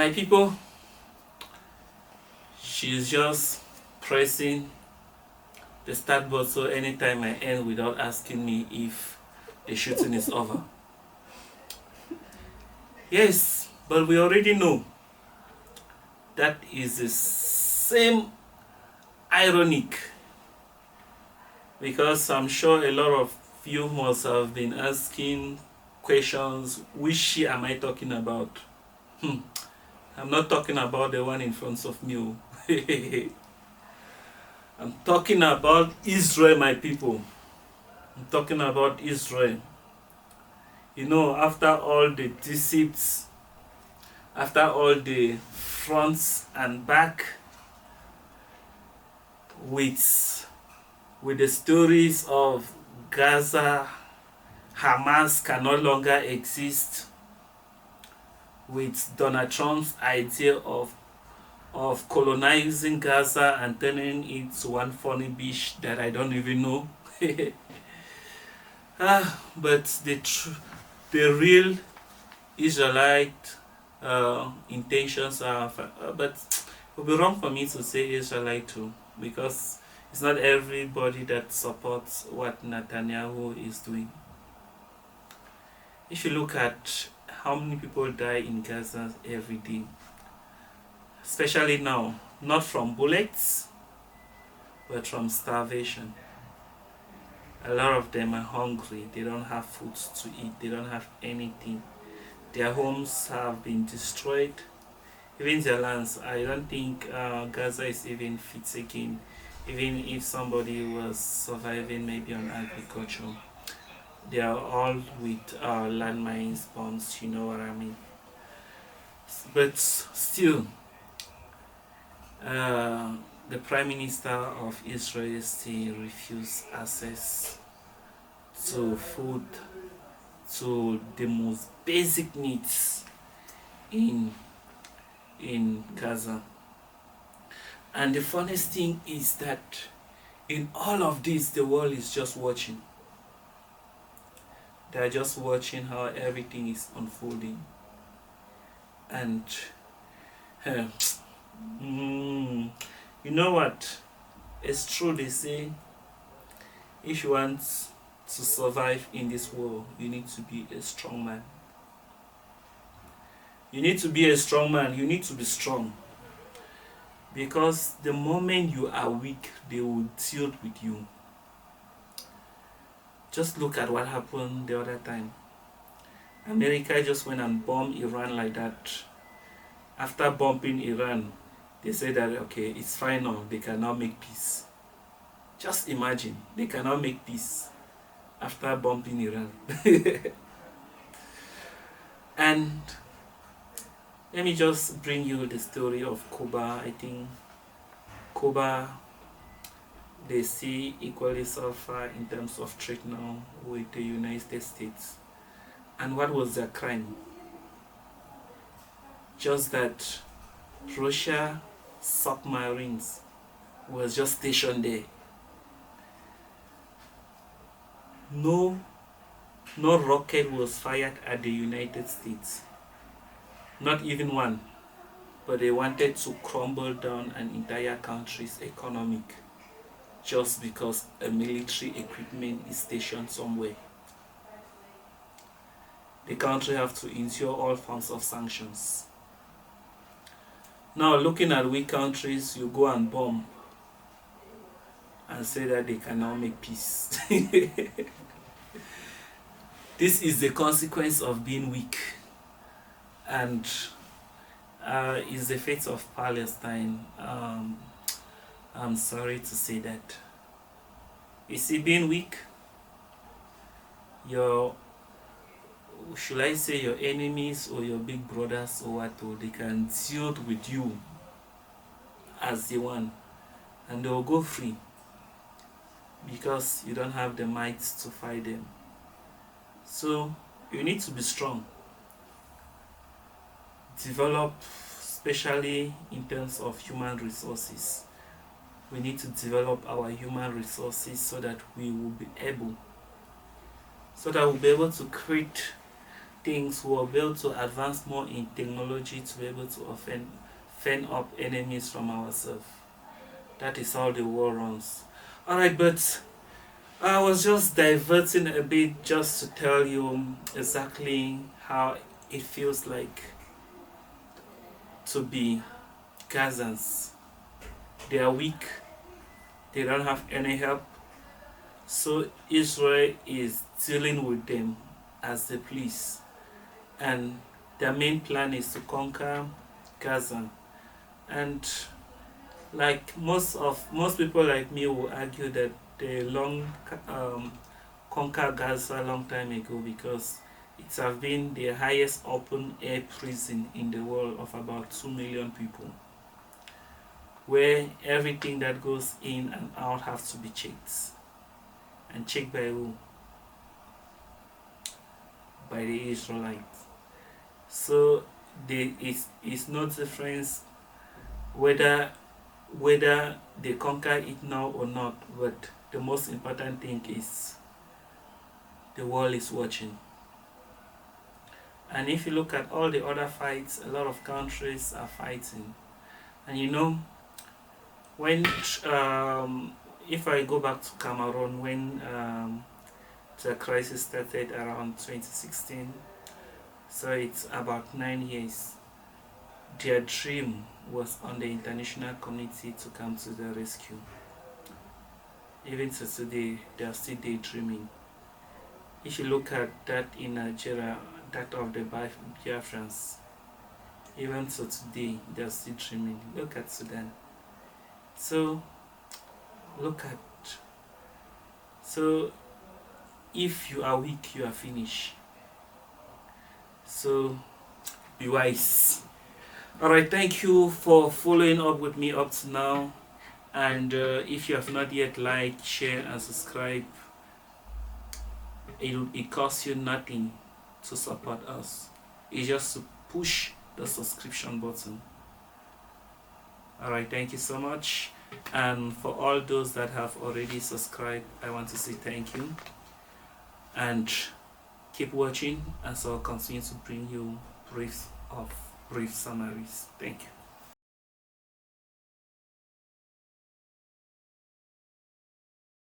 My people, she's just pressing the start button anytime I end without asking me if the shooting is over. Yes, but we already know that is the same ironic, because I'm sure a lot of you must have been asking questions, which she am I talking about? I'm not talking about the one in front of me. I'm talking about Israel, my people. I'm talking about Israel. You know, after all the deceits, after all the fronts and back with the stories of Gaza, Hamas can no longer exist, with Donald Trump's idea of colonizing Gaza and turning it to one funny beach that I don't even know. But the real Israelite intentions are, but it would be wrong for me to say Israelite too, because it's not everybody that supports what Netanyahu is doing. If you look at how many people die in Gaza every day, especially now, not from bullets, but from starvation. A lot of them are hungry, they don't have food to eat, they don't have anything. Their homes have been destroyed, even their lands. I don't think Gaza is even fit again, even if somebody was surviving maybe on agriculture. They are all with landmines, bombs, you know what I mean. But still, the Prime Minister of Israel still refused access to food, to the most basic needs in Gaza. And the funniest thing is that in all of this, the world is just watching. They are just watching how everything is unfolding. And you know what? It's true, they say, if you want to survive in this world, you need to be a strong man. You need to be a strong man. You need to be strong. Because the moment you are weak, they will deal with you. Just look at what happened the other time. America just went and bombed Iran like that. After bombing Iran, they said that, okay, it's fine now, they can now make peace. Just imagine, they cannot make peace after bombing Iran. And let me just bring you the story of Cuba. I think Cuba, they see equally suffer in terms of trade now with the United States. And what was their crime? Just that Russia submarines was just stationed there. No rocket was fired at the United States. Not even one. But they wanted to crumble down an entire country's economic just because a military equipment is stationed somewhere. The country have to endure all forms of sanctions. Now, looking at weak countries, you go and bomb and say that they cannot make peace. This is the consequence of being weak. And is the fate of Palestine. I'm sorry to say that. You see, being weak, should I say your enemies or your big brothers or what, or they can deal with you as the one, and they will go free because you don't have the might to fight them. So you need to be strong. Develop, especially in terms of human resources. We need to develop our human resources so that we will be able to create things, we will be able to advance more in technology to be able to fend up enemies from ourselves. That is how the war runs. Alright, but I was just diverting a bit just to tell you exactly how it feels like to be Gazans. They are weak, they don't have any help, so Israel is dealing with them as they please. And their main plan is to conquer Gaza. And like most people like me will argue that they long conquer Gaza a long time ago, because it has been the highest open air prison in the world of about 2 million people, where everything that goes in and out has to be checked. And checked by who? By the Israelites. So it's no difference whether they conquer it now or not, but the most important thing is the world is watching. And if you look at all the other fights, a lot of countries are fighting. And you know, when if I go back to Cameroon, when the crisis started around 2016, so it's about 9 years, their dream was on the international community to come to their rescue. Even to today, they are still daydreaming. If you look at that in Nigeria, that of the Biafrans, even to today, they are still dreaming. Look at Sudan. So, so if you are weak, you are finished. So, be wise. Alright, thank you for following up with me up to now. And if you have not yet liked, share and subscribe, it costs you nothing to support us. It's just to push the subscription button. Alright, thank you so much. And for all those that have already subscribed, I want to say thank you. And keep watching, as I'll continue to bring you brief summaries. Thank you.